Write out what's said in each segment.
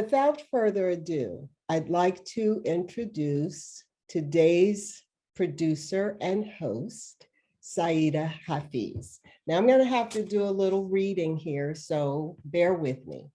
without further ado, I'd like to introduce today's producer and host, Saida Hafiz. Now I'm going to have to do a little reading here, so bear with me.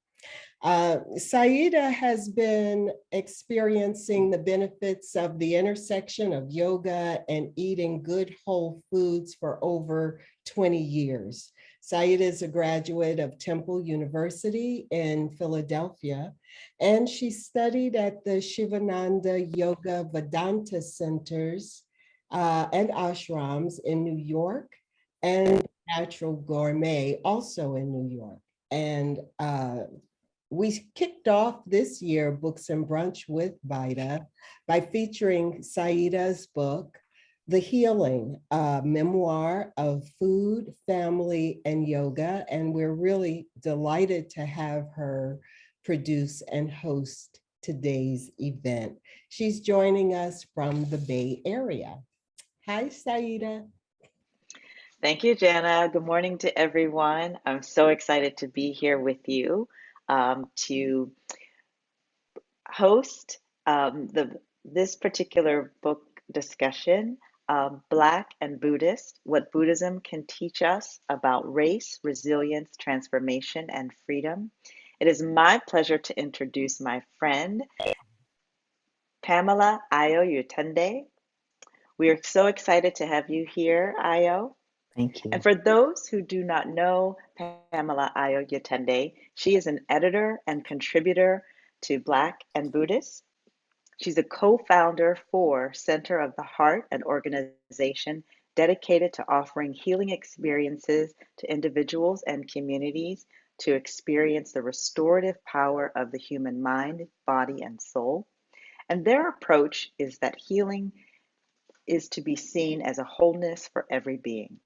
Saida has been experiencing the benefits of the intersection of yoga and eating good whole foods for over 20 years. Saida is a graduate of Temple University in Philadelphia, and she studied at the Shivananda Yoga Vedanta Centers and ashrams in New York, and Natural Gourmet also in New York. And we kicked off this year Books and Brunch with BYTA by featuring Saida's book, The Healing, a memoir of food, family, and yoga. And we're really delighted to have her produce and host today's event. She's joining us from the Bay Area. Hi, Saida. Thank you, Jana. Good morning to everyone. I'm so excited to be here with you to host this particular book discussion, Black and Buddhist, What Buddhism Can Teach Us About Race, Resilience, Transformation, and Freedom. It is my pleasure to introduce my friend, Pamela Ayo Yetunde. We are so excited to have you here, Ayo. Thank you. And for those who do not know Pamela Ayo Yetunde, she is an editor and contributor to Black and Buddhist. She's a co-founder for Center of the Heart, an organization dedicated to offering healing experiences to individuals and communities to experience the restorative power of the human mind, body, and soul. And their approach is that healing is to be seen as a wholeness for every being.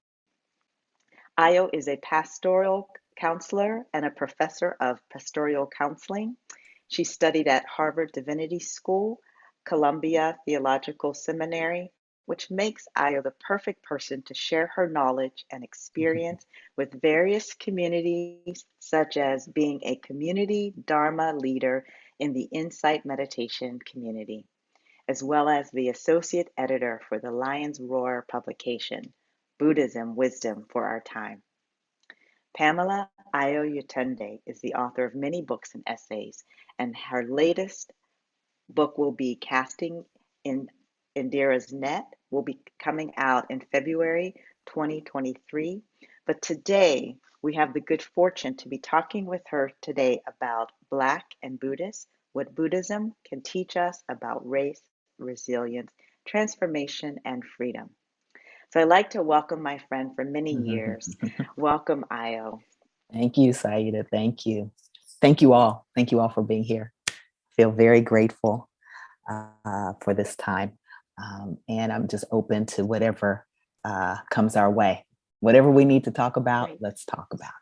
Ayo is a pastoral counselor and a professor of pastoral counseling. She studied at Harvard Divinity School, Columbia Theological Seminary, which makes Ayo the perfect person to share her knowledge and experience with various communities, such as being a community Dharma leader in the Insight Meditation community, as well as the associate editor for the Lion's Roar publication, Buddhism Wisdom for Our Time. Pamela Ayo Yetunde is the author of many books and essays, and her latest book will be Casting in Indira's Net, will be coming out in February 2023. But today, we have the good fortune to be talking with her today about Black and Buddhist, what Buddhism can teach us about race, resilience, transformation, and freedom. So I'd like to welcome my friend for many years. Welcome, Ayo. Thank you, Saida. Thank you. Thank you all. Thank you all for being here. I feel very grateful for this time. And I'm just open to whatever comes our way. Whatever we need to talk about, let's talk about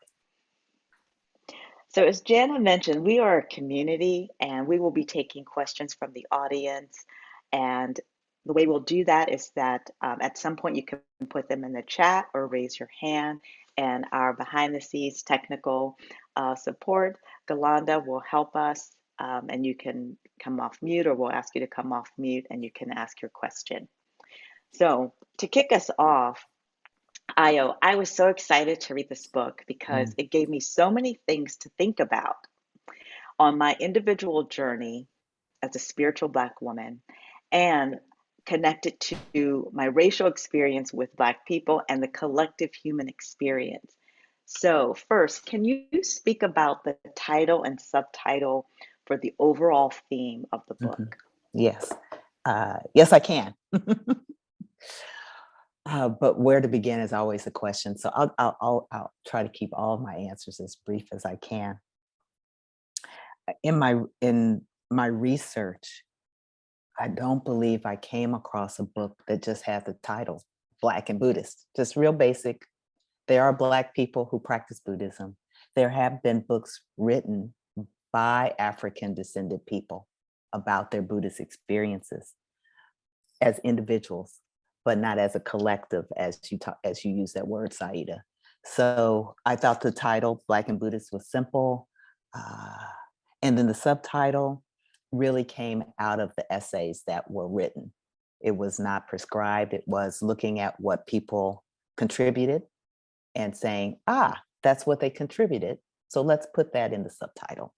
it. So as Jana mentioned, we are a community and we will be taking questions from the audience. And the way we'll do that is that at some point you can put them in the chat or raise your hand, and our behind the scenes technical support, Galanda, will help us, and you can come off mute, or we'll ask you to come off mute and you can ask your question. So to kick us off, Ayo, I was so excited to read this book because it gave me so many things to think about on my individual journey as a spiritual Black woman, and connected to my racial experience with Black people and the collective human experience. So first, can you speak about the title and subtitle for the overall theme of the book? Yes. Yes, I can. But where to begin is always the question. So I'll try to keep all of my answers as brief as I can. In my research, I don't believe I came across a book that just had the title Black and Buddhist, just real basic. There are Black people who practice Buddhism. There have been books written by African descended people about their Buddhist experiences as individuals, but not as a collective, as you use that word, Saida. So I thought the title Black and Buddhist was simple. And then the subtitle really came out of the essays that were written. It was not prescribed. It was looking at what people contributed and saying, that's what they contributed. So let's put that in the subtitle.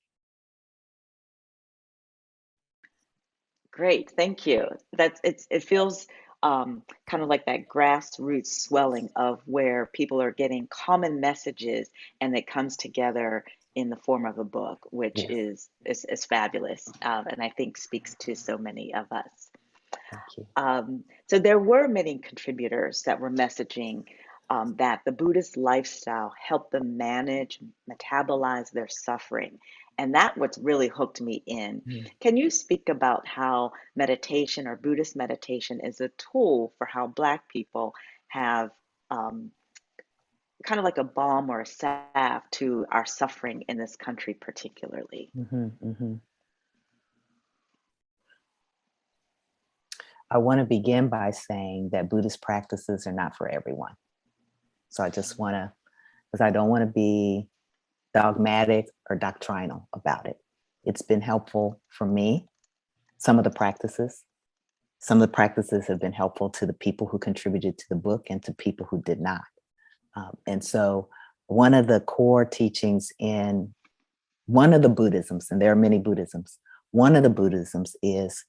Great, thank you. It feels kind of like that grassroots swelling of where people are getting common messages, and it comes together in the form of a book, which Yes. is fabulous, and I think speaks to so many of us. Thank you. So there were many contributors that were messaging that the Buddhist lifestyle helped them manage, metabolize their suffering. And that what's really hooked me in. Can you speak about how meditation or Buddhist meditation is a tool for how Black people have kind of like a balm or a salve to our suffering in this country particularly? I want to begin by saying that Buddhist practices are not for everyone. So I just want to, because I don't want to be dogmatic or doctrinal about it. It's been helpful for me. Some of the practices have been helpful to the people who contributed to the book and to people who did not. And so one of the core teachings in one of the Buddhisms, and there are many Buddhisms, one of the Buddhisms is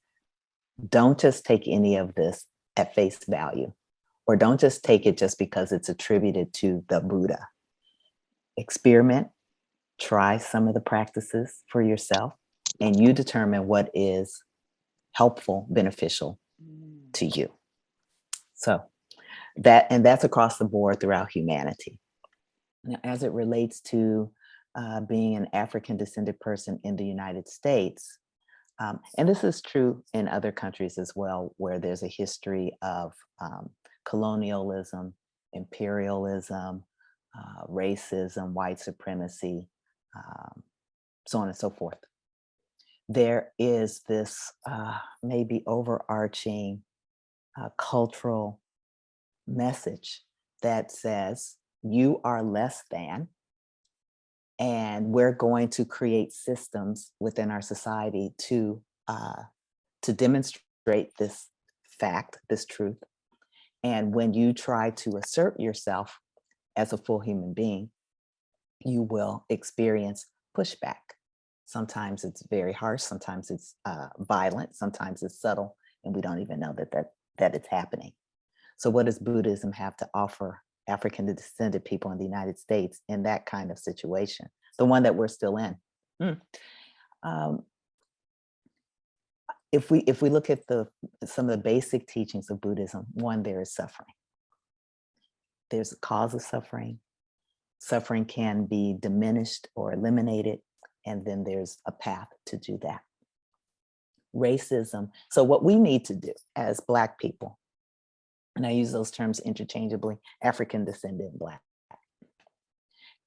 don't just take any of this at face value, or don't just take it just because it's attributed to the Buddha. Experiment, try some of the practices for yourself, and you determine what is helpful, beneficial to you. So that's across the board throughout humanity. Now, as it relates to being an African descended person in the United States, and this is true in other countries as well, where there's a history of colonialism, imperialism, racism, white supremacy, so on and so forth. There is this maybe overarching cultural message that says you are less than, and we're going to create systems within our society to demonstrate this fact, this truth. And when you try to assert yourself as a full human being, you will experience pushback. Sometimes it's very harsh, sometimes it's violent, sometimes it's subtle, and we don't even know that it's happening. So what does Buddhism have to offer African descended people in the United States in that kind of situation, the one that we're still in? If we look at some of the basic teachings of Buddhism, one, there is suffering. There's a cause of suffering. Suffering can be diminished or eliminated, and then there's a path to do that. Racism. So what we need to do as Black people, and I use those terms interchangeably, African descendant Black.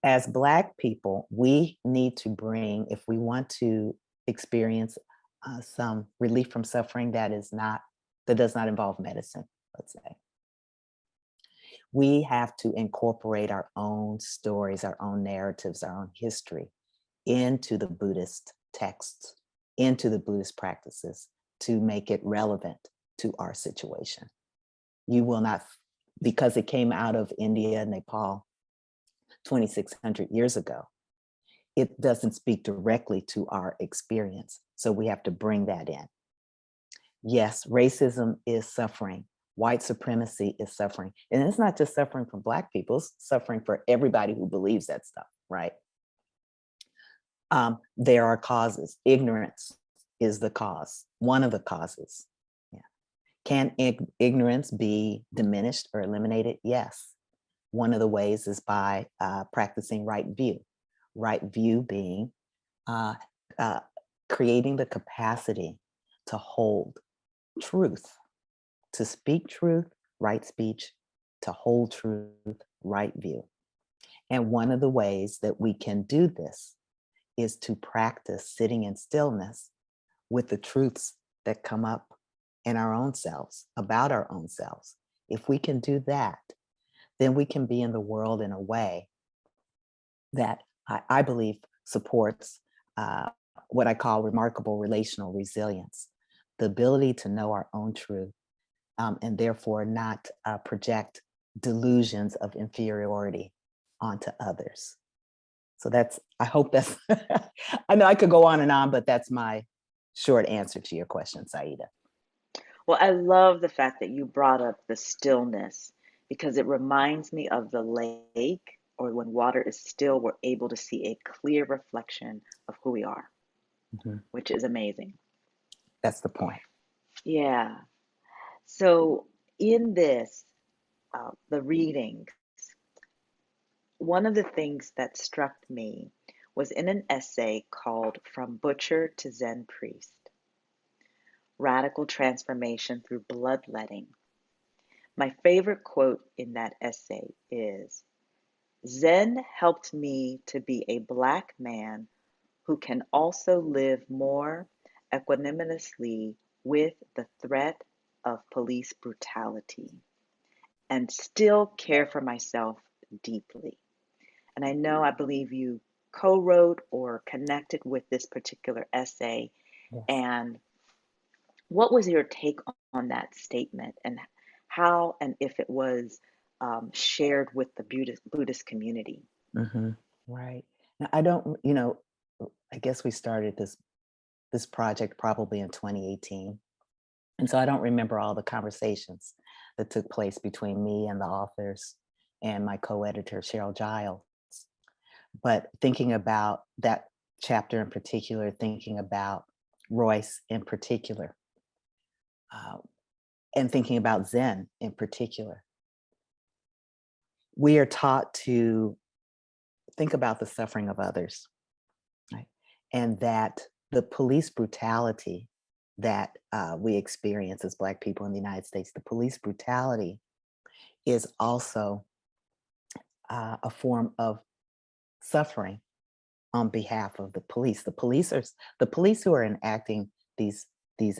As Black people, we need to bring, if we want to experience some relief from suffering that does not involve medicine, let's say, we have to incorporate our own stories, our own narratives, our own history into the Buddhist texts, into the Buddhist practices to make it relevant to our situation. You will not, because it came out of India, Nepal, 2,600 years ago, it doesn't speak directly to our experience. So we have to bring that in. Yes, racism is suffering. White supremacy is suffering. And it's not just suffering from Black people, it's suffering for everybody who believes that stuff, right? There are causes. Ignorance is the cause, one of the causes. Yeah. Can ignorance be diminished or eliminated? Yes. One of the ways is by practicing right view. Right view being creating the capacity to hold truth, to speak truth, right speech, to hold truth, right view. And one of the ways that we can do this is to practice sitting in stillness with the truths that come up in our own selves, about our own selves. If we can do that, then we can be in the world in a way that I believe supports what I call remarkable relational resilience, the ability to know our own truth, and therefore not project delusions of inferiority onto others. So that's, I hope that's, I know I could go on and on, but that's my short answer to your question, Saida. Well, I love the fact that you brought up the stillness because it reminds me of the lake, or when water is still, we're able to see a clear reflection of who we are, which is amazing. That's the point. Yeah. So in this, the readings, one of the things that struck me was in an essay called From Butcher to Zen Priest: Radical Transformation Through Bloodletting. My favorite quote in that essay is, "Zen helped me to be a Black man who can also live more equanimously with the threat of police brutality and still care for myself deeply." And I believe you co-wrote or connected with this particular essay. Yes. And what was your take on that statement, and how and if it was shared with the Buddhist community? Right. Now, I don't, I guess we started this project probably in 2018. And so I don't remember all the conversations that took place between me and the authors and my co-editor, Cheryl Giles. But thinking about that chapter in particular, thinking about Royce in particular, and thinking about Zen in particular, we are taught to think about the suffering of others, right? And that the police brutality that we experience as Black people in the United States, the police brutality is also a form of suffering on behalf of the police. The police who are enacting these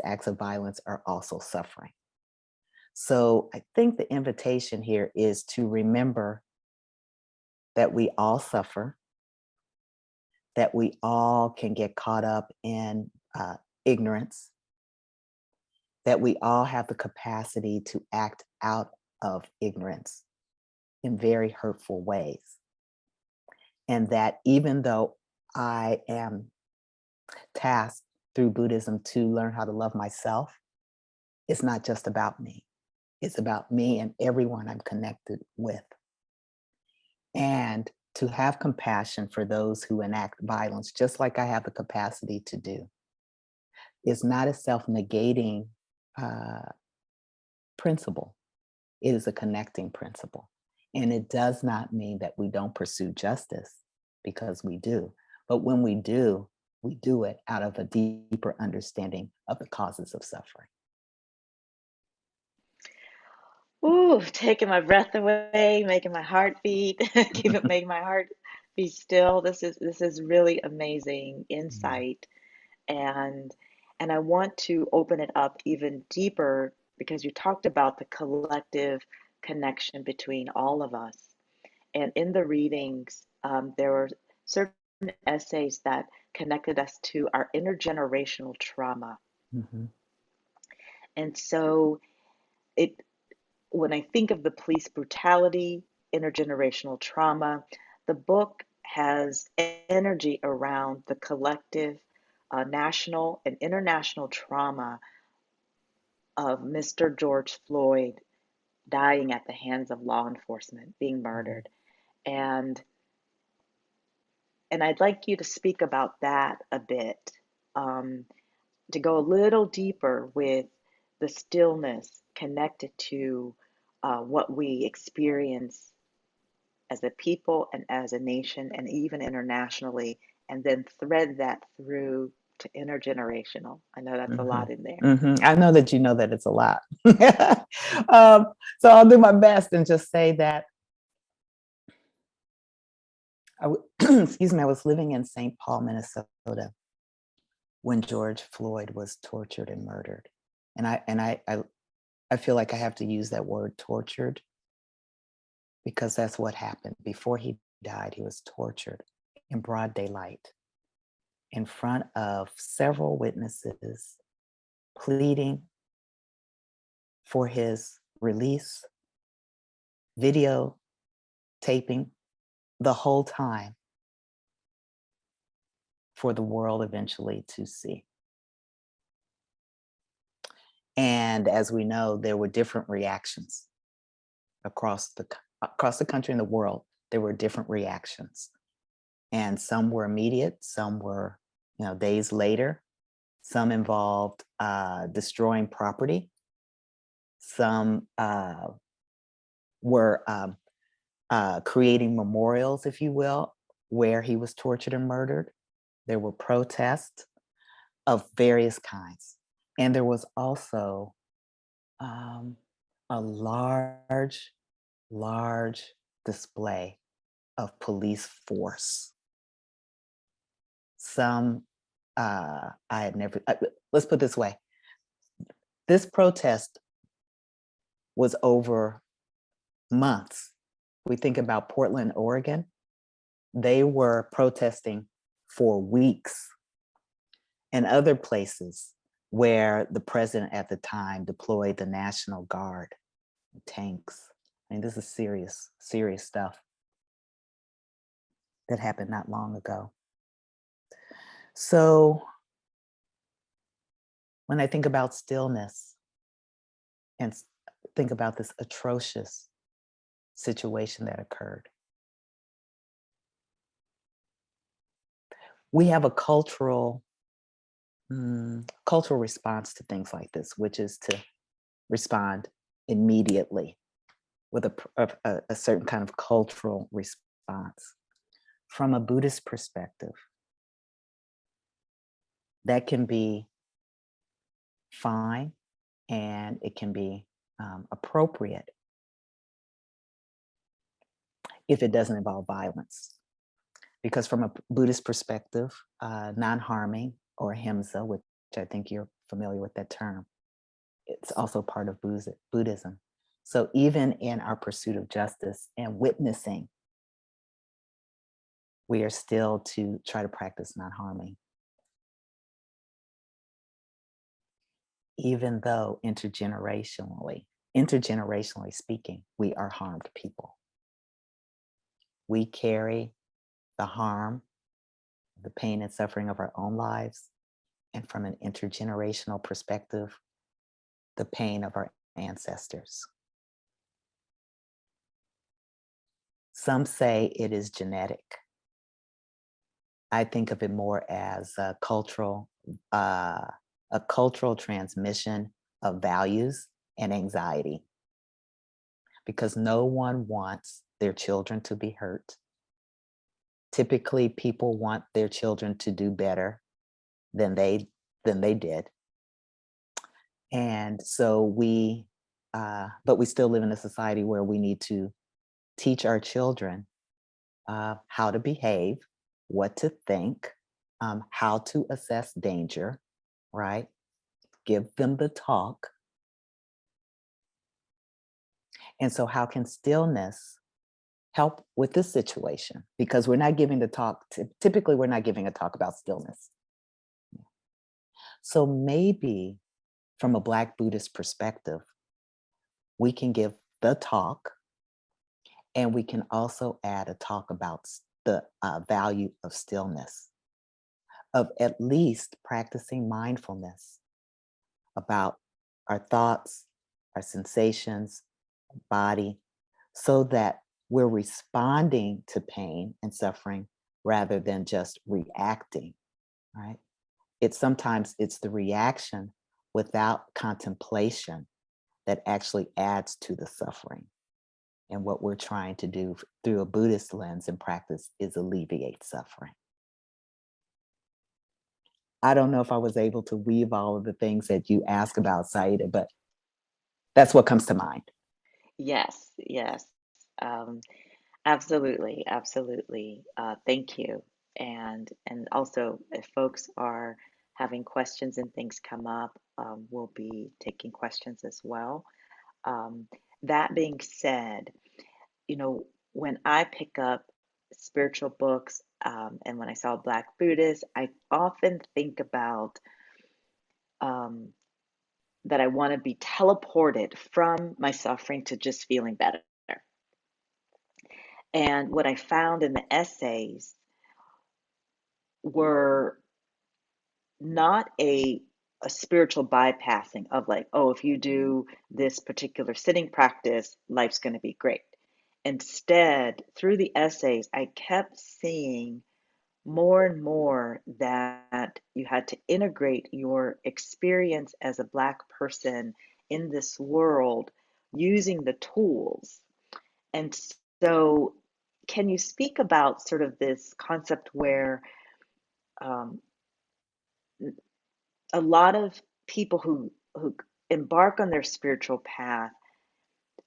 acts of violence are also suffering. So I think the invitation here is to remember that we all suffer, that we all can get caught up in ignorance, that we all have the capacity to act out of ignorance in very hurtful ways. And that even though I am tasked through Buddhism to learn how to love myself, it's not just about me. It's about me and everyone I'm connected with. And to have compassion for those who enact violence, just like I have the capacity to do, is not a self-negating principle. It is a connecting principle. And it does not mean that we don't pursue justice, because we do. But when we do it out of a deeper understanding of the causes of suffering. Ooh, taking my breath away, making my heart beat, making my heart be still. This is really amazing insight. And I want to open it up even deeper because you talked about the collective connection between all of us. And in the readings, there were certain essays that connected us to our intergenerational trauma. And so when I think of the police brutality, intergenerational trauma, the book has energy around the collective national and international trauma of Mr. George Floyd dying at the hands of law enforcement, being murdered. And I'd like you to speak about that a bit, to go a little deeper with the stillness connected to what we experience as a people and as a nation and even internationally, and then thread that through to intergenerational. I know that's a lot in there. I know that you know that it's a lot. So I'll do my best and just say that excuse me, I was living in St. Paul, Minnesota when George Floyd was tortured and murdered. And I feel like I have to use that word tortured because that's what happened. Before he died, he was tortured in broad daylight. in front of several witnesses, pleading for his release, video taping the whole time for the world eventually to see. And as we know, there were different reactions across the country and the world. There were different reactions, and some were immediate, some were, days later. Some involved destroying property. Some were creating memorials, if you will, where he was tortured and murdered. There were protests of various kinds. And there was also a large display of police force. Some, I had never, let's put it this way. This protest was over months. We think about Portland, Oregon. They were protesting for weeks. And other places where the president at the time deployed the National Guard, tanks. I mean, this is serious stuff that happened not long ago. So when I think about stillness and think about this atrocious situation that occurred, we have a cultural response to things like this, which is to respond immediately with a certain kind of cultural response. From a Buddhist perspective, that can be fine and it can be appropriate if it doesn't involve violence. Because from a Buddhist perspective, non-harming or ahimsa, which I think you're familiar with that term, it's also part of Buddhism. So even in our pursuit of justice and witnessing, we are still to try to practice non-harming. Even though intergenerationally speaking, we are harmed people. We carry the harm, the pain and suffering of our own lives, and from an intergenerational perspective, the pain of our ancestors. Some say it is genetic. I think of it more as a cultural transmission of values and anxiety, because no one wants their children to be hurt. Typically, people want their children to do better than they did. And so but we still live in a society where we need to teach our children how to behave, what to think, how to assess danger, right? Give them the talk. And so how can stillness help with this situation? Because we're not giving the talk, typically we're not giving a talk about stillness. So maybe from a Black Buddhist perspective, we can give the talk, and we can also add a talk about the value of stillness, of at least practicing mindfulness about our thoughts, our sensations, body, so that we're responding to pain and suffering rather than just reacting, right? Sometimes it's the reaction without contemplation that actually adds to the suffering. And what we're trying to do through a Buddhist lens and practice is alleviate suffering. I don't know if I was able to weave all of the things that you ask about, Saida, but that's what comes to mind. Yes. Absolutely. Thank you. And also, if folks are having questions and things come up, we'll be taking questions as well. That being said, when I pick up spiritual books, And when I saw Black Buddhist, I often think about um, that I want to be teleported from my suffering to just feeling better. And what I found in the essays were not a spiritual bypassing of like, oh, if you do this particular sitting practice, life's going to be great. Instead, through the essays, I kept seeing more and more that you had to integrate your experience as a Black person in this world using the tools. And so, can you speak about sort of this concept where um, a lot of people who embark on their spiritual path,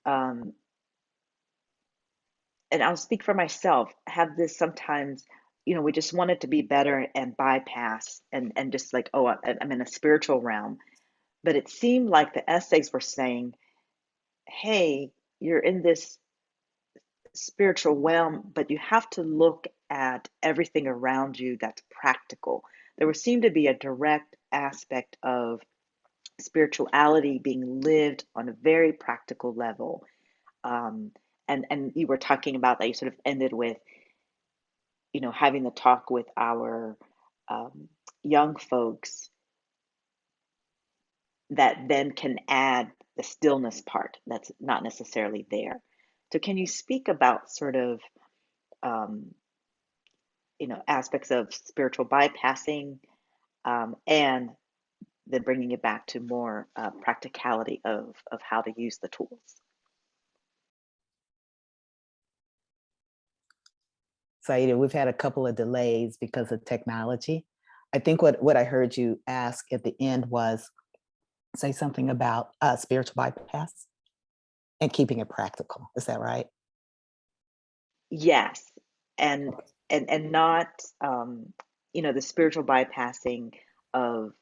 um, and I'll speak for myself, have this sometimes, we just want it to be better and bypass and just like, oh, I'm in a spiritual realm. But it seemed like the essays were saying, hey, you're in this spiritual realm, but you have to look at everything around you that's practical. There would seem to be a direct aspect of spirituality being lived on a very practical level. Um, and you were talking about that. You sort of ended with, having the talk with our um, young folks that then can add the stillness part that's not necessarily there. So, can you speak about sort of um, aspects of spiritual bypassing, and then bringing it back to more practicality of how to use the tools? Saida, we've had a couple of delays because of technology. I think what I heard you ask at the end was say something about spiritual bypass and keeping it practical. Is that right? Yes, and and not the spiritual bypassing of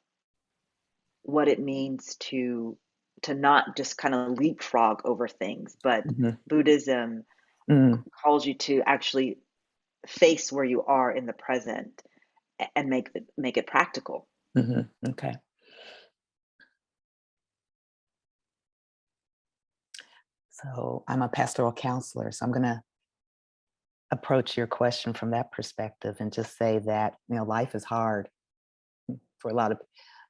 what it means to not just kind of leapfrog over things, but Mhm. Buddhism Mm, calls you to actually face where you are in the present and make it practical. mhm. Okay. So I'm a pastoral counselor. So I'm going to approach your question from that perspective and just say that, life is hard for a lot of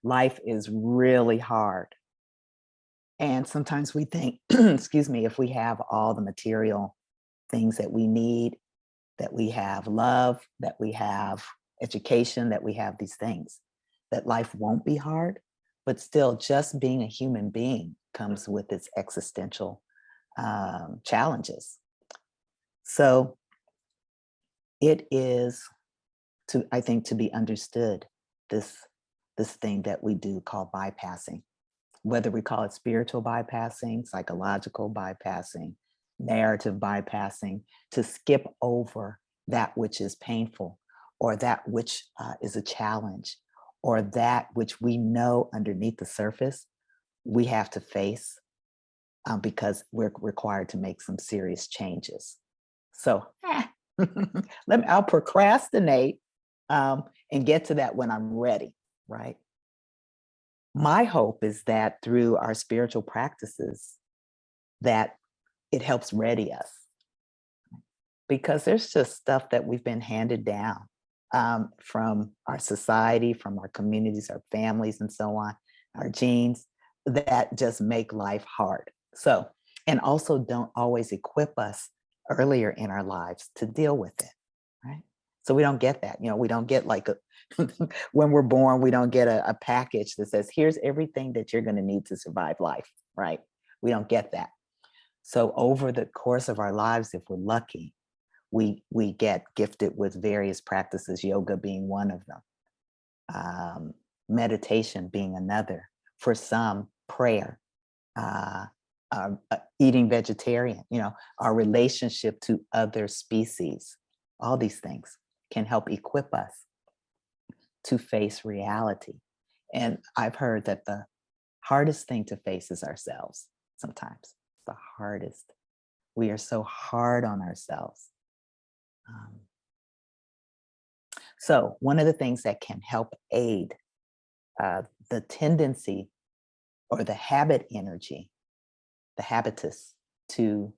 life is really hard. And sometimes we think, excuse me, if we have all the material things that we need, that we have love, that we have education, that we have these things, that life won't be hard. But still, just being a human being comes with its existential challenges. So it is I think, to be understood, this this thing that we do called bypassing, whether we call it spiritual bypassing, psychological bypassing, narrative bypassing, to skip over that which is painful or that which is a challenge or that which we know underneath the surface we have to face because we're required to make some serious changes. So I'll procrastinate and get to that when I'm ready, right? My hope is that through our spiritual practices, that it helps ready us because there's just stuff that we've been handed down from our society, from our communities, our families, and so on, our genes that just make life hard. So, and also don't always equip us earlier in our lives to deal with it, right? So we don't get that. We don't get like when we're born, we don't get a package that says, here's everything that you're going to need to survive life, right? We don't get that. So over the course of our lives, if we're lucky, we get gifted with various practices, yoga being one of them, meditation being another, for some prayer, uh, eating vegetarian, our relationship to other species, all these things can help equip us to face reality. And I've heard that the hardest thing to face is ourselves sometimes. The hardest. We are so hard on ourselves. Um, So one of the things that can help aid the tendency or the habit energy, the habitus to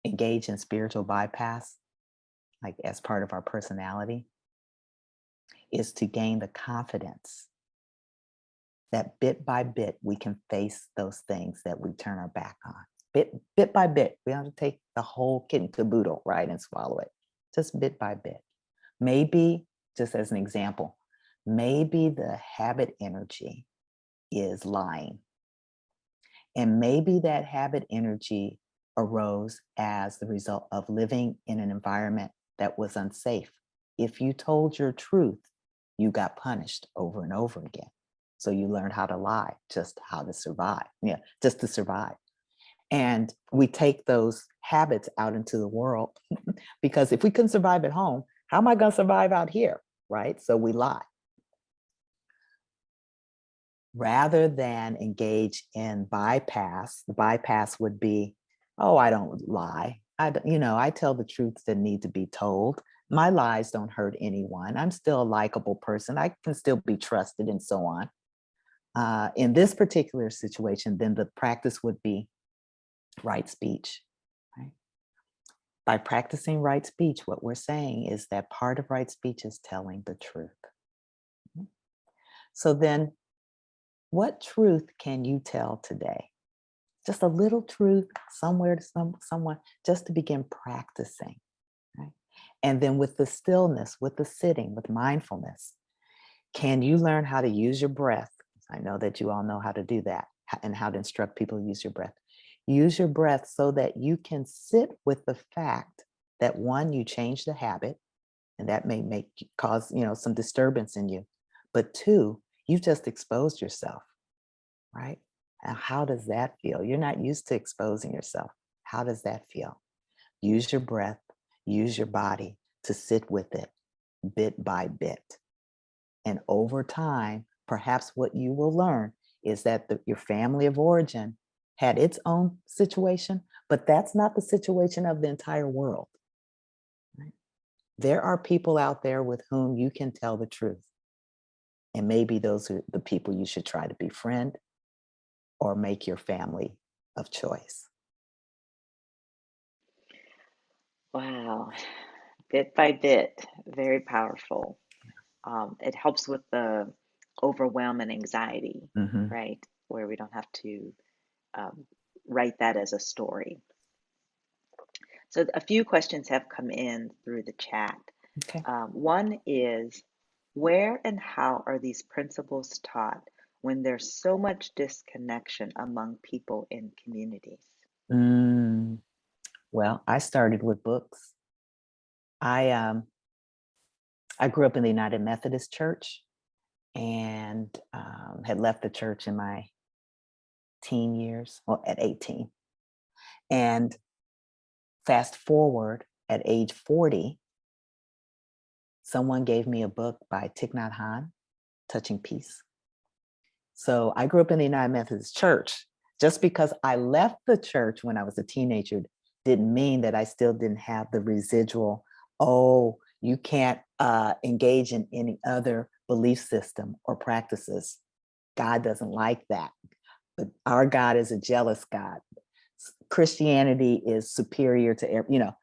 engage in spiritual bypass, like as part of our personality, is to gain the confidence that bit by bit we can face those things that we turn our back on. Bit by bit. We don't have to take the whole kit and caboodle, right, and swallow it. Just bit by bit. Maybe, just as an example, maybe the habit energy is lying. And maybe that habit energy arose as the result of living in an environment that was unsafe. If you told your truth, you got punished over and over again. So you learned how to lie, just how to survive. Yeah, just to survive. And we take those habits out into the world because if we couldn't survive at home, how am I going to survive out here? Right? So we lie. Rather than engage in bypass, the bypass would be, oh, I don't lie. I tell the truths that need to be told. My lies don't hurt anyone. I'm still a likable person. I can still be trusted and so on. In this particular situation, then the practice would be right speech. Right? By practicing right speech, what we're saying is that part of right speech is telling the truth. So then, what truth can you tell today? Just a little truth somewhere to someone, just to begin practicing. Right? And then with the stillness, with the sitting, with mindfulness, can you learn how to use your breath? I know that you all know how to do that and how to instruct people to use your breath. Use your breath so that you can sit with the fact that one, you change the habit, and that may cause some disturbance in you. But two, you just exposed yourself, right? And how does that feel? You're not used to exposing yourself. How does that feel? Use your breath, use your body to sit with it bit by bit. And over time, perhaps what you will learn is that your family of origin had its own situation, but that's not the situation of the entire world. Right? There are people out there with whom you can tell the truth. And maybe those are the people you should try to befriend or make your family of choice. Wow. Bit by bit, very powerful. It helps with the overwhelm and anxiety, Mm-hmm. right? Where we don't have to write that as a story. So a few questions have come in through the chat. Okay. One is, where and how are these principles taught when there's so much disconnection among people in communities? Well, I started with books. I grew up in the United Methodist Church and had left the church in my teen years, well, at 18. And fast forward at age 40, someone gave me a book by Thich Nhat Hanh, Touching Peace. So I grew up in the United Methodist Church. Just because I left the church when I was a teenager didn't mean that I still didn't have the residual, oh, you can't engage in any other belief system or practices. God doesn't like that. But our God is a jealous God. Christianity is superior to,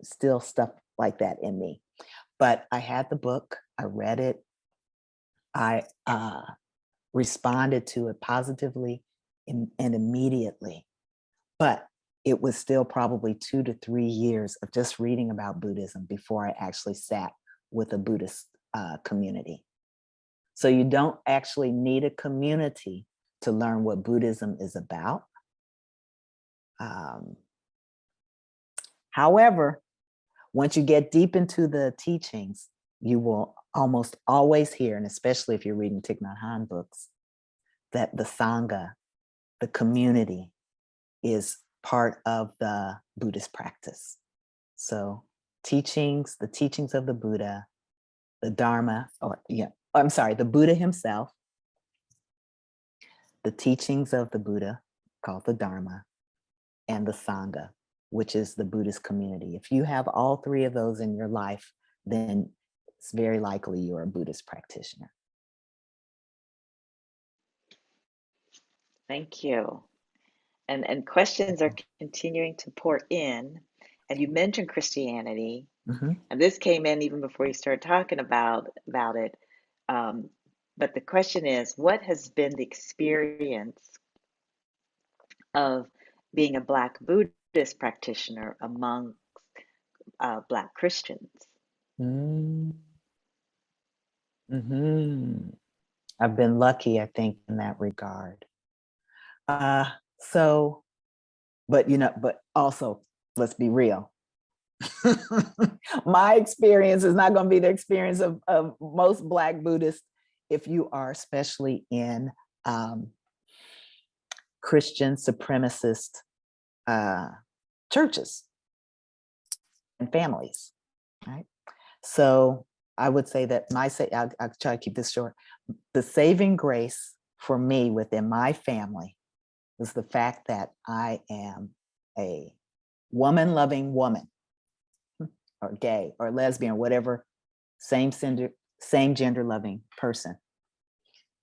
still stuff like that in me. But I had the book, I read it, I responded to it positively and immediately. But it was still probably 2 to 3 years of just reading about Buddhism before I actually sat with a Buddhist community. So you don't actually need a community to learn what Buddhism is about. However, once you get deep into the teachings, you will almost always hear, and especially if you're reading Thich Nhat Hanh books, that the Sangha, the community, is part of the Buddhist practice. So the teachings of the Buddha, the Dharma, the Buddha himself, the teachings of the Buddha, called the Dharma, and the Sangha, which is the Buddhist community. If you have all three of those in your life, then it's very likely you're a Buddhist practitioner. Thank you. And questions are continuing to pour in. And you mentioned Christianity, and this came in even before you started talking about it. But the question is, what has been the experience of being a Black Buddhist practitioner among Black Christians? I've been lucky, I think, in that regard. So, but also, let's be real. My experience is not going to be the experience of most Black Buddhists if you are especially in Christian supremacist churches and families, right? So I would say that I'll try to keep this short. The saving grace for me within my family was the fact that I am a woman-loving woman, or gay or lesbian, whatever, same gender loving person.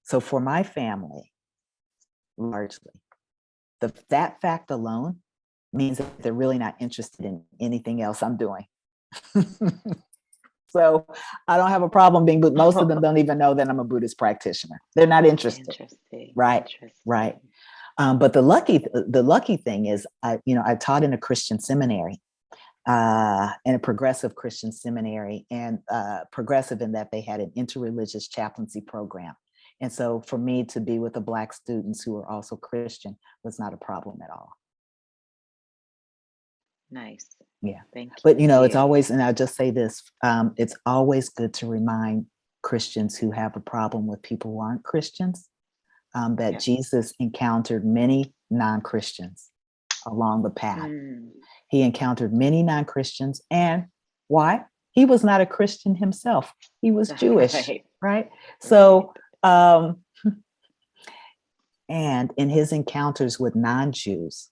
So for my family, largely, that fact alone means that they're really not interested in anything else I'm doing. So I don't have a problem being, but most of them don't even know that I'm a Buddhist practitioner. They're not interested. Interesting. Right. Interesting. Right. But the lucky thing is, I taught in a Christian seminary, in a progressive Christian seminary, and progressive in that they had an interreligious chaplaincy program. And so for me to be with the Black students who are also Christian was not a problem at all. Nice. Yeah. Thank you. But, it's always, and I'll just say this, it's always good to remind Christians who have a problem with people who aren't Christians, that Jesus encountered many non-Christians along the path. He encountered many non-Christians. And why? He was not a Christian himself. He was Jewish, right? So, and in his encounters with non-Jews,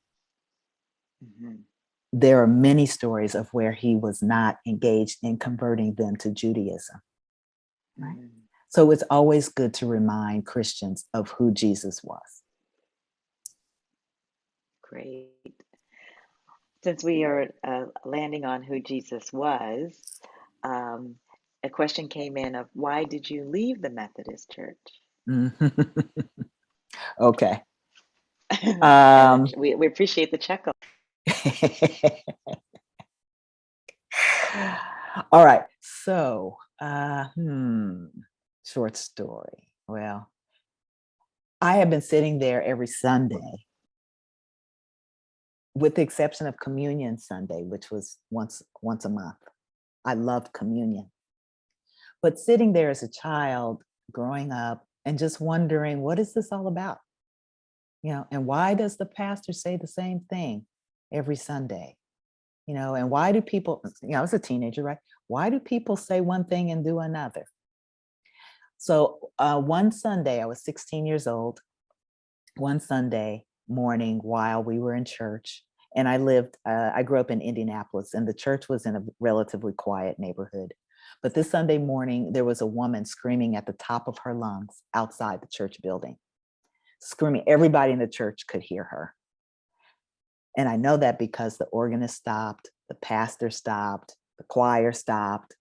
there are many stories of where he was not engaged in converting them to Judaism, right? So it's always good to remind Christians of who Jesus was. Great. Since we are landing on who Jesus was, a question came in of, why did you leave the Methodist Church? Okay. We appreciate the check. All right. So, short story. Well, I have been sitting there every Sunday, with the exception of Communion Sunday, which was once a month. I loved communion. But sitting there as a child, growing up, and just wondering, what is this all about? And why does the pastor say the same thing every Sunday? And why do people, I was a teenager, right? Why do people say one thing and do another? So one Sunday, I was 16 years old, one Sunday morning while we were in church, and I grew up in Indianapolis, and the church was in a relatively quiet neighborhood. But this Sunday morning, there was a woman screaming at the top of her lungs outside the church building, screaming. Everybody in the church could hear her. And I know that because the organist stopped, the pastor stopped, the choir stopped,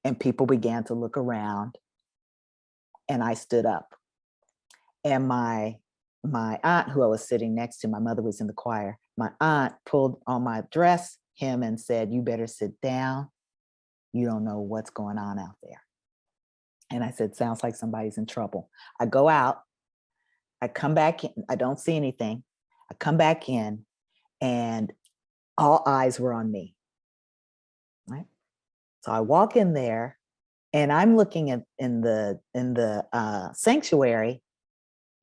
and people began to look around, and I stood up. And my aunt, who I was sitting next to, my mother was in the choir, my aunt pulled on my dress hem and said, "You better sit down. You don't know what's going on out there." And I said, "Sounds like somebody's in trouble." I go out, I come back in, I don't see anything. I come back in, and all eyes were on me, right? So I walk in there, and I'm looking in the sanctuary,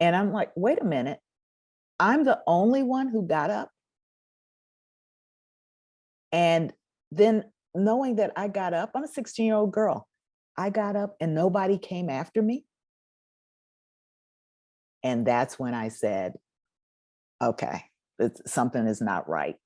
and I'm like, wait a minute, I'm the only one who got up. And then knowing that I got up, I'm a 16-year-old girl. I got up and nobody came after me. And that's when I said, okay, something is not right.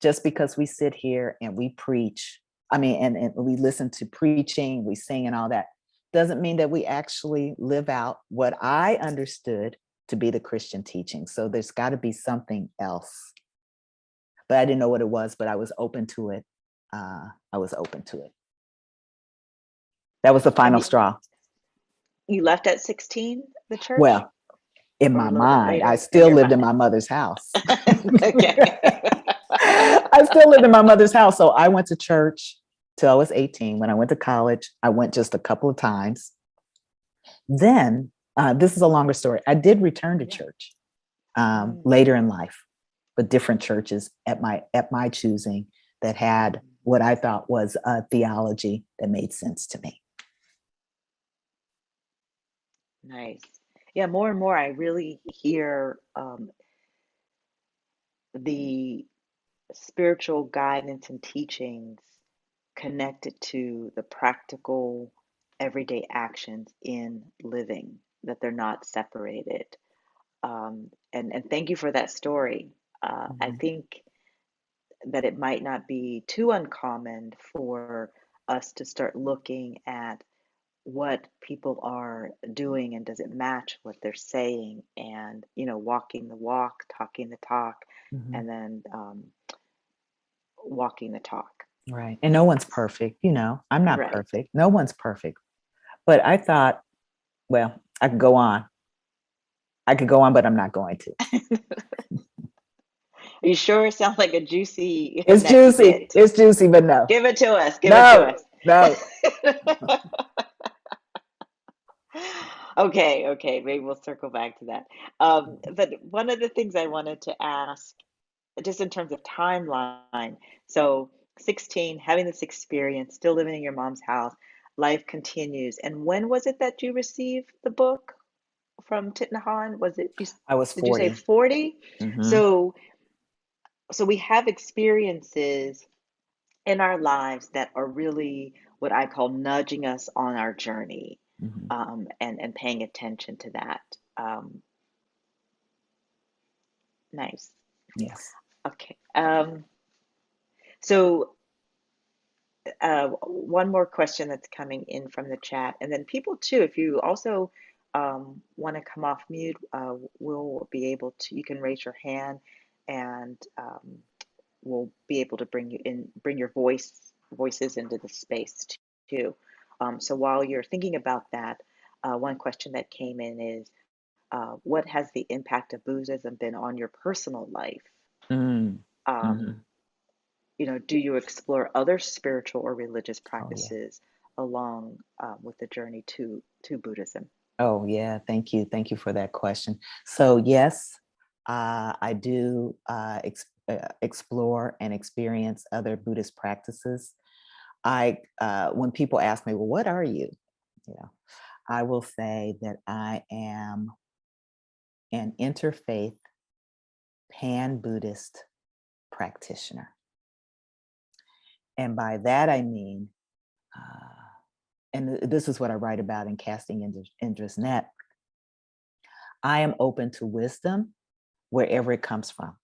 Just because we sit here and we preach I mean, and we listen to preaching, we sing and all that, doesn't mean that we actually live out what I understood to be the Christian teaching. So there's got to be something else. But I didn't know what it was, but I was open to it. I was open to it. That was the final straw. You left at 16, the church? Well, in Or my a little bit mind, later I in still your lived in mind? my mother's house. Okay. I still lived in my mother's house. So I went to church till I was 18. When I went to college, I went just a couple of times. Then, this is a longer story. I did return to church later in life, but different churches at my choosing that had what I thought was a theology that made sense to me. Nice. Yeah, more and more I really hear the spiritual guidance and teachings connected to the practical everyday actions in living, that they're not separated. And thank you for that story. I think that it might not be too uncommon for us to start looking at what people are doing and does it match what they're saying, and walking the walk, talking the talk, and then walking the talk. Right. And no one's perfect. I'm not Right. perfect. No one's perfect. But I thought, well, I could go on. But I'm not going to. Are you sure? It sounds like a juicy It's next juicy. bit. It's juicy, but no. Give it to us. Give it to No, us. no. Okay. Maybe we'll circle back to that. But one of the things I wanted to ask, just in terms of timeline, so 16, having this experience, still living in your mom's house, life continues. And when was it that you received the book from Thich Nhat Hanh? Was it, I was did you say 40. 40? Mm-hmm. So we have experiences in our lives that are really what I call nudging us on our journey, and paying attention to that. Nice. Yes. Okay. So one more question that's coming in from the chat, and then people too, if you also want to come off mute, we'll be able to, you can raise your hand, and we'll be able to bring your voices into the space too. So while you're thinking about that, one question that came in is, what has the impact of Buddhism been on your personal life? Do you explore other spiritual or religious practices along with the journey to Buddhism? Oh, yeah. Thank you. Thank you for that question. So, yes, I do explore and experience other Buddhist practices. When people ask me, well, what are you? I will say that I am an interfaith pan-Buddhist practitioner. And by that, I mean, and this is what I write about in Casting Indra's Net, I am open to wisdom wherever it comes from.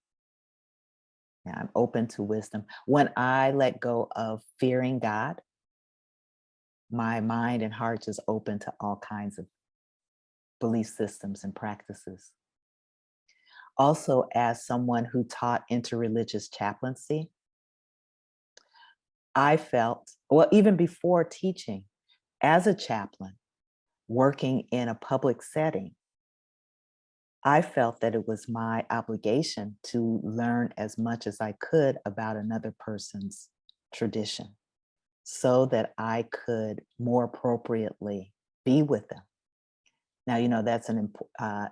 I'm open to wisdom. When I let go of fearing God, my mind and heart is open to all kinds of belief systems and practices. Also, as someone who taught interreligious chaplaincy, I felt, well, even before teaching, as a chaplain, working in a public setting, I felt that it was my obligation to learn as much as I could about another person's tradition so that I could more appropriately be with them. Now, that's an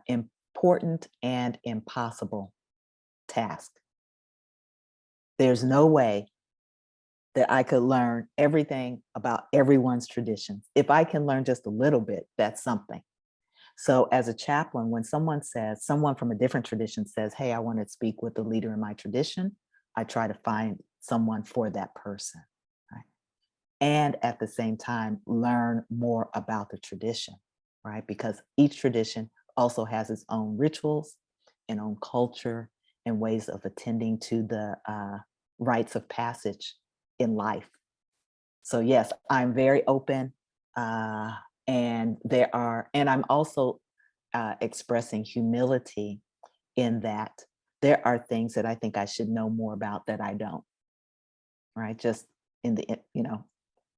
important and impossible task. There's no way that I could learn everything about everyone's traditions. If I can learn just a little bit, that's something. So as a chaplain, when someone from a different tradition says, hey, I want to speak with the leader in my tradition, I try to find someone for that person, right? And at the same time, learn more about the tradition, right? Because each tradition also has its own rituals and own culture and ways of attending to the rites of passage in life. So yes, I'm very open, and I'm also expressing humility in that there are things that I think I should know more about that I don't, right? Just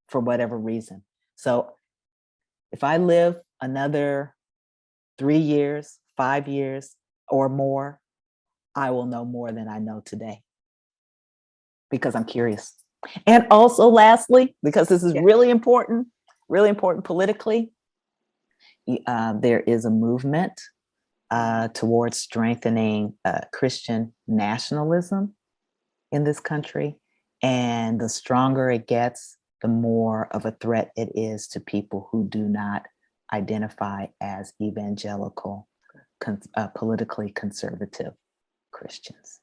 for whatever reason. So if I live another 3 years, 5 years or more, I will know more than I know today because I'm curious. And also lastly, because this is Yeah. really important politically, there is a movement towards strengthening Christian nationalism in this country. And the stronger it gets, the more of a threat it is to people who do not identify as evangelical, politically conservative Christians.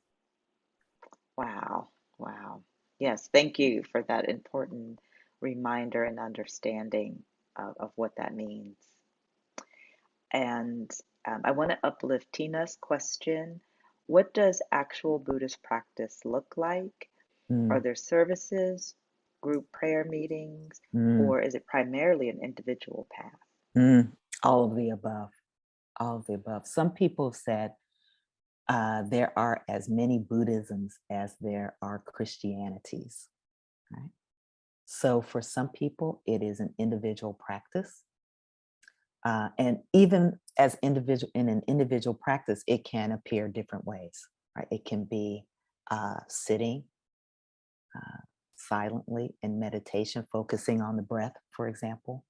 Wow. Wow. Yes, thank you for that important reminder and understanding of what that means. And I want to uplift Tina's question. What does actual Buddhist practice look like? Are Mm, there services, group prayer meetings, mm, or is it primarily an individual path? mm. All of the above. All of the above. Some people have said there are as many Buddhisms as there are Christianities. Right? So for some people, it is an individual practice. And even as in an individual practice, it can appear different ways, right? It can be sitting silently in meditation, focusing on the breath, for example.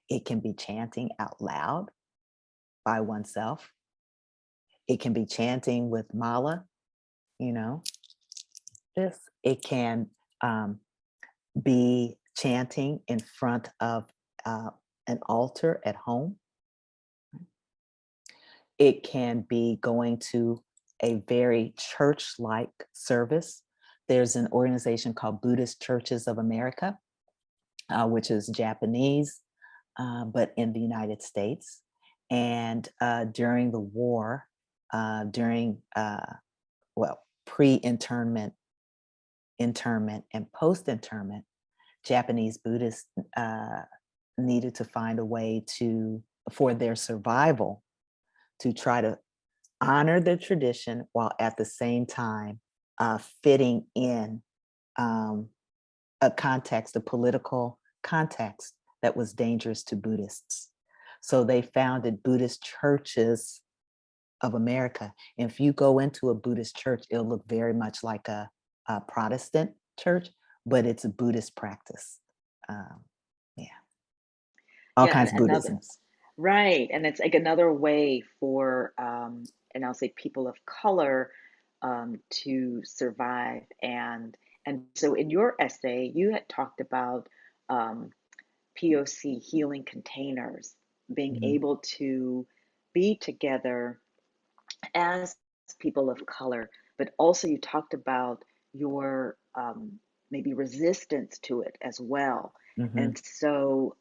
It can be chanting out loud by oneself. It can be chanting with mala, you know, this. It can be chanting in front of an altar at home. It can be going to a very church-like service. There's an organization called Buddhist Churches of America, which is Japanese, but in the United States. And during the war, during, pre-internment, internment, and post-internment, Japanese Buddhists needed to find a way for their survival, to try to honor the tradition while at the same time fitting in a context, a political context that was dangerous to Buddhists. So they founded Buddhist Churches of America. And if you go into a Buddhist church, it'll look very much like a Protestant church, but it's a Buddhist practice. Yeah, all Yeah, kinds of another, Buddhisms. right. And it's like another way for, and I'll say people of color, to survive. And so in your essay, you had talked about um, POC healing containers, being Mhm. able to be together as people of color, but also you talked about your maybe resistance to it as well. Mhm. And so,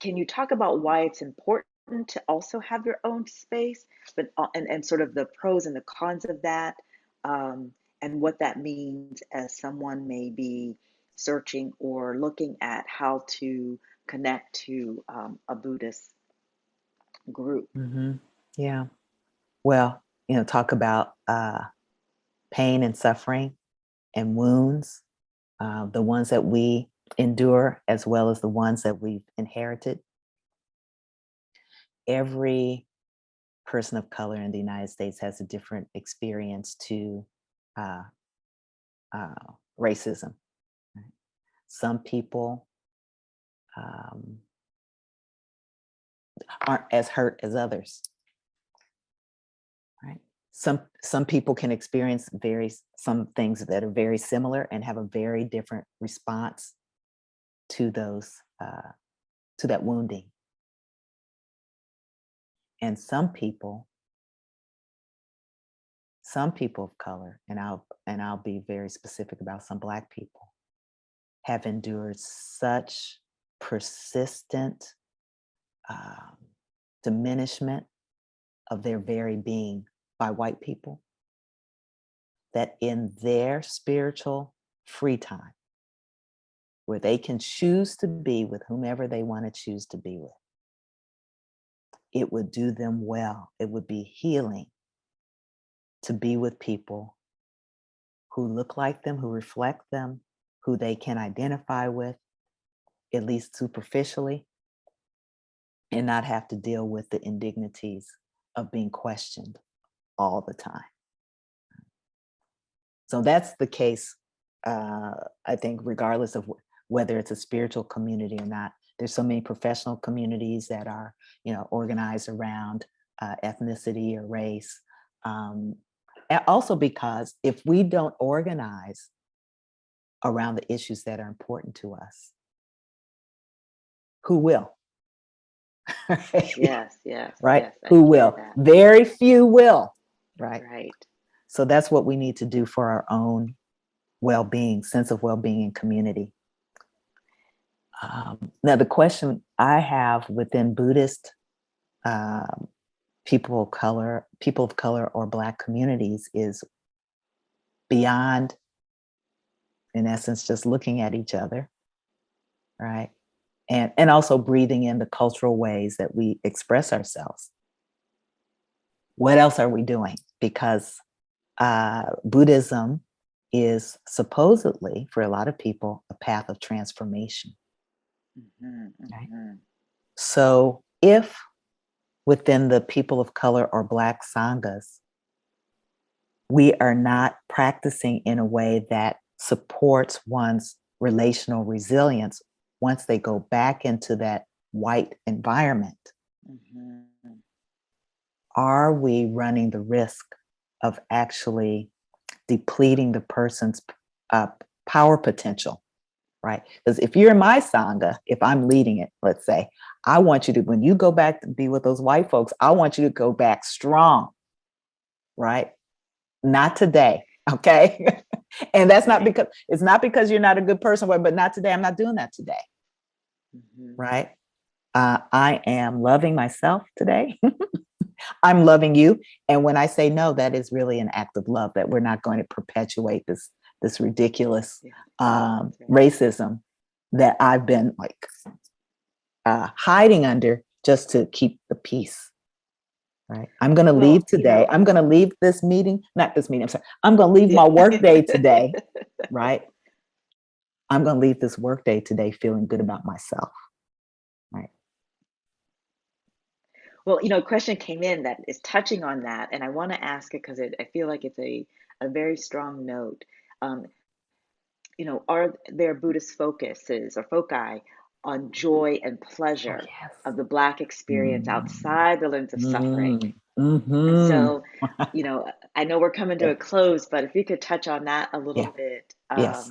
can you talk about why it's important to also have your own space, but and sort of the pros and the cons of that, um, and what that means as someone may be searching or looking at how to connect to a Buddhist group? Mhm. Yeah. Well, talk about pain and suffering and wounds, the ones that we endure as well as the ones that we've inherited. Every person of color in the United States has a different experience to uh, uh, racism. Right? Some people um, aren't as hurt as others. Right? Some people can experience some things that are very similar and have a very different response to those to that wounding. And some people of color, and I'll be very specific about some Black people, have endured such persistent um, diminishment of their very being by white people that in their spiritual free time, where they can choose to be with whomever they want to choose to be with, it would do them well. It would be healing to be with people who look like them, who reflect them, who they can identify with, at least superficially, and not have to deal with the indignities of being questioned all the time. So that's the case, I think, regardless of whether it's a spiritual community or not. There's so many professional communities that are, organized around ethnicity or race. And also because if we don't organize around the issues that are important to us, who will? Yes, yes, Right? yes. I Who hear will? that. Very few will, right? Right. So that's what we need to do for our own well-being, sense of well-being and community. Now, the question I have within Buddhist people of color or Black communities is beyond, in essence, just looking at each other, right? And also breathing in the cultural ways that we express ourselves. What else are we doing? Because Buddhism is supposedly, for a lot of people, a path of transformation. Right? So if within the people of color or Black sanghas, we are not practicing in a way that supports one's relational resilience once they go back into that white environment, are we running the risk of actually depleting the person's power potential, right? Because if you're in my sangha, if I'm leading it, let's say, I want you to, when you go back to be with those white folks, I want you to go back strong, right? Not today, okay? And that's not because, it's not because you're not a good person, but not today. I'm not doing that today, right? I am loving myself today. I'm loving you. And when I say no, that is really an act of love, that we're not going to perpetuate this ridiculous racism that I've been like hiding under just to keep the peace. Right. I'm going to leave today. I'm going to leave this meeting, not this meeting. I'm sorry. I'm going to leave my work day today. Right. I'm going to leave this work day today feeling good about myself. Right. Well, a question came in that is touching on that, and I want to ask it because I feel like it's a very strong note. Are there Buddhist focuses or foci on joy and pleasure of the Black experience outside the lens of suffering? And so, I know we're coming to a close, but if you could touch on that a little bit, Yes.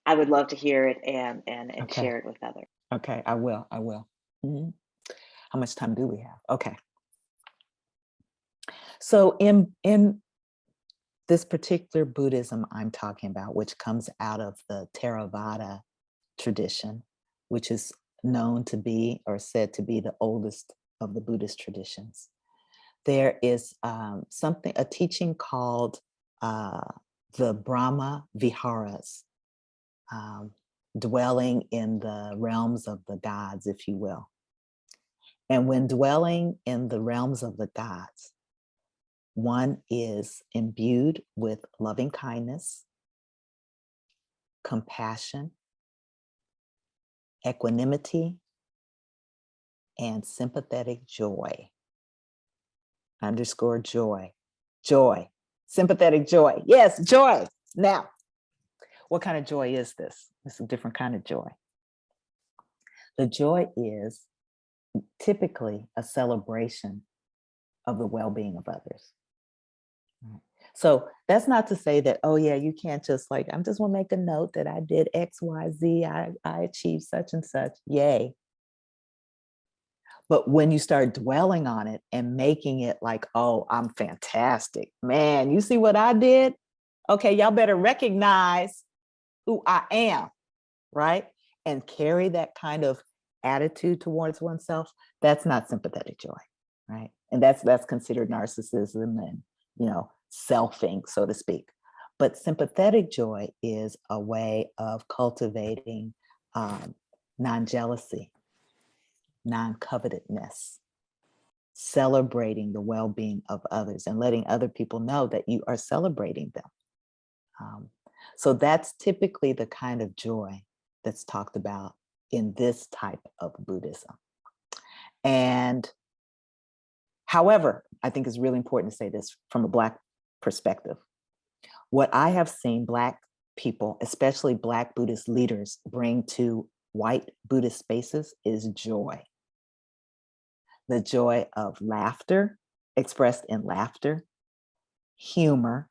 I would love to hear it and share it with others. Okay, I will. How much time do we have? Okay. So in this particular Buddhism I'm talking about, which comes out of the Theravada tradition, which is known to be or said to be the oldest of the Buddhist traditions, there is a teaching called the Brahma Viharas, dwelling in the realms of the gods, if you will. And when dwelling in the realms of the gods, one is imbued with loving kindness, compassion, equanimity, and sympathetic joy. Underscore joy. Joy. Sympathetic joy. Yes, joy. Now, what kind of joy is this? It's a different kind of joy. The joy is typically a celebration of the well-being of others. So that's not to say that, oh yeah, you can't just I'm just want to make a note that I did X, Y, Z, I achieved such and such, yay. But when you start dwelling on it and making it like, oh, I'm fantastic, man, you see what I did? Okay, y'all better recognize who I am, right? And carry that kind of attitude towards oneself. That's not sympathetic joy, right? And that's considered narcissism and, selfing, so to speak. But sympathetic joy is a way of cultivating non-jealousy, non-covetedness, celebrating the well-being of others and letting other people know that you are celebrating them. So that's typically the kind of joy that's talked about in this type of Buddhism. And however, I think it's really important to say this from a Black perspective. What I have seen Black people, especially Black Buddhist leaders, bring to white Buddhist spaces is joy. The joy of laughter, expressed in laughter, humor,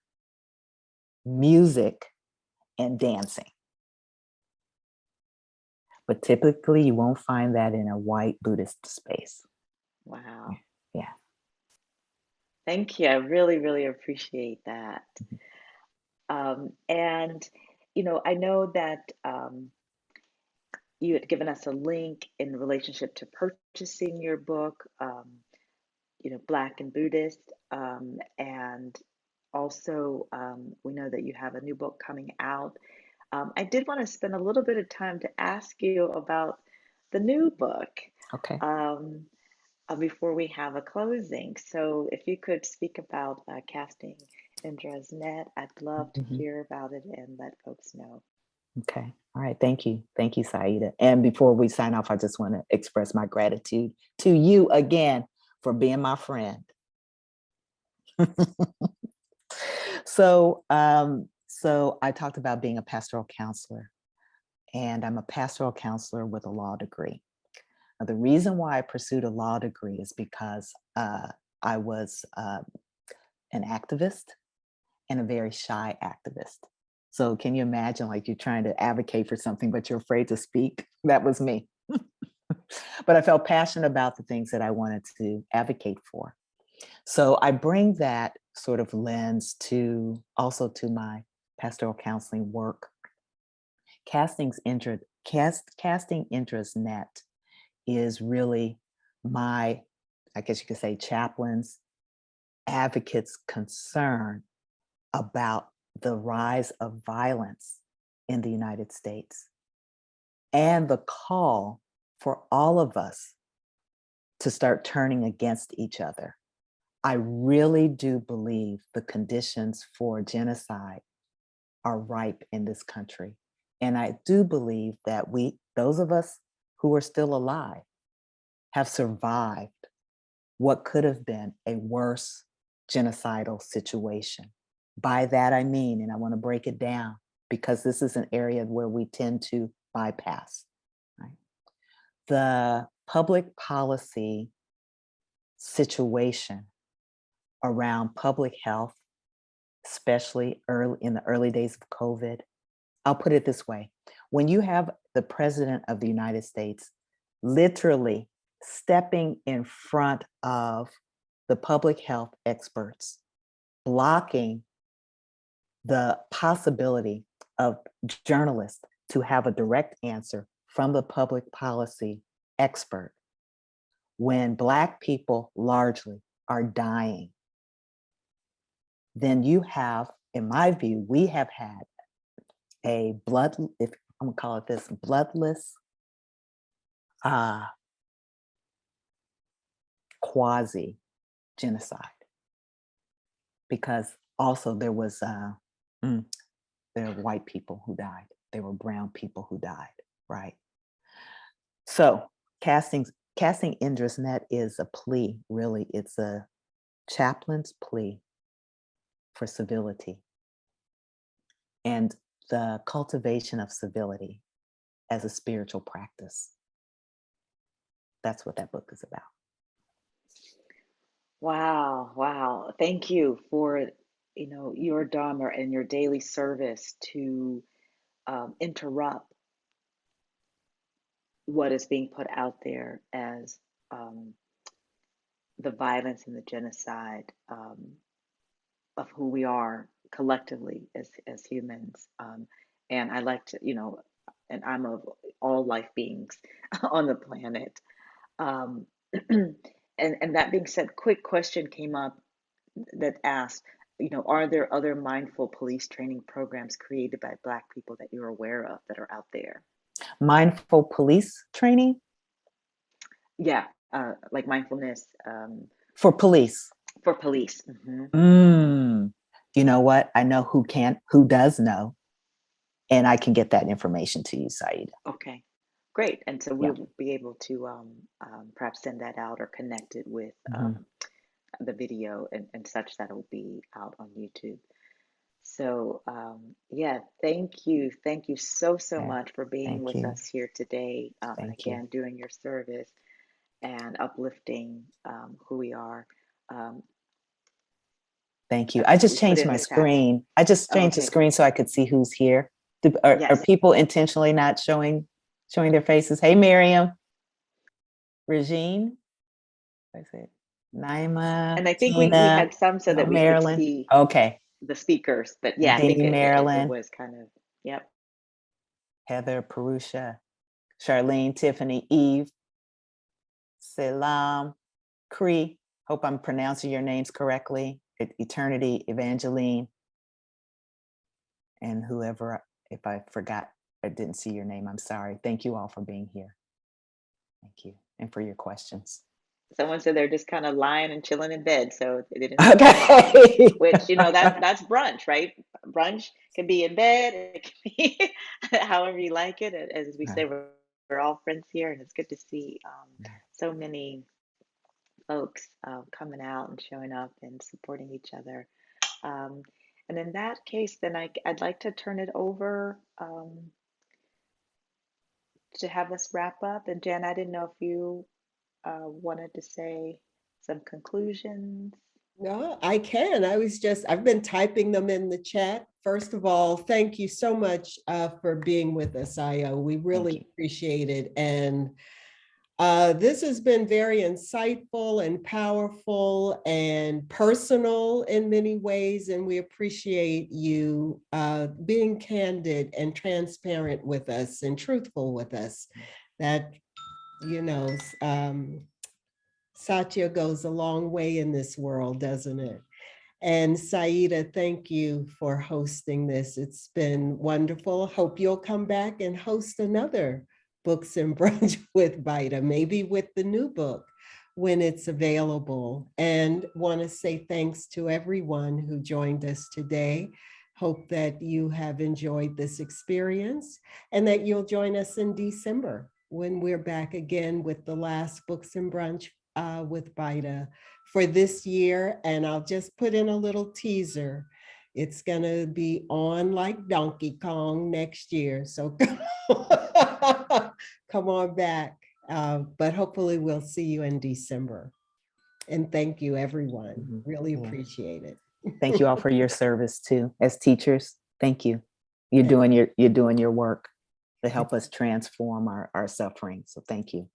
music, and dancing. But typically you won't find that in a white Buddhist space. Wow. Yeah. Thank you. I really, really appreciate that. And, I know that you had given us a link in relationship to purchasing your book, Black and Buddhist. And also, we know that you have a new book coming out. I did want to spend a little bit of time to ask you about the new book. Okay. Before we have a closing. So if you could speak about Casting Indra's Net, I'd love to hear about it and let folks know. Okay. All right. Thank you. Thank you, Saida. And before we sign off, I just want to express my gratitude to you again for being my friend. So I talked about being a pastoral counselor, and I'm a pastoral counselor with a law degree. Now, the reason why I pursued a law degree is because I was an activist and a very shy activist. So can you imagine, like, you're trying to advocate for something, but you're afraid to speak? That was me. But I felt passionate about the things that I wanted to advocate for. So I bring that sort of lens also to my pastoral counseling work. Casting Indra's Net is really my, I guess you could say, chaplain's advocates' concern about the rise of violence in the United States and the call for all of us to start turning against each other. I really do believe the conditions for genocide are ripe in this country. And I do believe that those of us who are still alive, have survived what could have been a worse genocidal situation. By that I mean, and I want to break it down because this is an area where we tend to bypass, right? The public policy situation around public health, especially in the early days of COVID. I'll put it this way. When you have the President of the United States literally stepping in front of the public health experts, blocking the possibility of journalists to have a direct answer from the public policy expert, when Black people largely are dying, then you have, in my view, we have had a if I'm gonna call it this, bloodless quasi genocide, because also there were white people who died, there were brown people who died, right? So casting Indra's Net is a plea, really. It's a chaplain's plea for civility and the cultivation of civility as a spiritual practice. That's what that book is about. Wow, wow. Thank you for, your Dharma and your daily service to interrupt what is being put out there as the violence and the genocide of who we are collectively as humans. And I like to, and I'm of all life beings on the planet. And that being said, quick question came up that asked, are there other mindful police training programs created by Black people that you're aware of that are out there? Mindful police training Yeah, like mindfulness for police. for police. Mhm. You know what? I know who does know, and I can get that information to you, Saida. Okay, great. And so Yeah. we'll be able to perhaps send that out or connect it with Mhm. the video and such that will be out on YouTube. So yeah, thank you. Thank you so Okay. much for being Thank with you. us here today. And Thank you. again, doing your service and uplifting who we are. Um, Thank you. I we just put changed in my the chat. screen. I just changed the Okay, screen so I could see who's here. Are yes. people intentionally not showing their faces? Hey, Miriam, Regine, I said, Naima, And I think we Tina, had some so hello, that we could Marilyn. see Okay, the speakers. But yeah, I think Dee it Marilyn, was kind of, yep. Heather, Perusha, Charlene, Tiffany, Eve, Selam, Cree. Hope I'm pronouncing your names correctly. Eternity, Evangeline, and whoever, if I forgot or didn't see your name, I'm sorry. Thank you all for being here. Thank you. And for your questions. Someone said they're just kind of lying and chilling in bed, so they didn't have to come up. Okay. Which, that's brunch, right? Brunch can be in bed, it can be however you like it. As we say, we're all friends here, and it's good to see so many folks coming out and showing up and supporting each other. Um, and in that case, then I'd like to turn it over to have us wrap up. And Jen, I didn't know if you wanted to say some conclusions. No, I can. I've been typing them in the chat. First of all, thank you so much for being with us, Io. We really appreciate it. And this has been very insightful and powerful and personal in many ways. And we appreciate you being candid and transparent with us and truthful with us. That, you know, Satya goes a long way in this world, doesn't it? And Saida, thank you for hosting this. It's been wonderful. Hope you'll come back and host another Books and Brunch with BYTA, maybe with the new book when it's available. And want to say thanks to everyone who joined us today. Hope that you have enjoyed this experience and that you'll join us in December when we're back again with the last Books and Brunch with BYTA for this year. And I'll just put in a little teaser. It's going to be on like Donkey Kong next year. So come on back. But hopefully we'll see you in December. And thank you, everyone. Really appreciate it. Thank you all for your service too. As teachers, thank you. You're doing your work to help us transform our suffering. So thank you.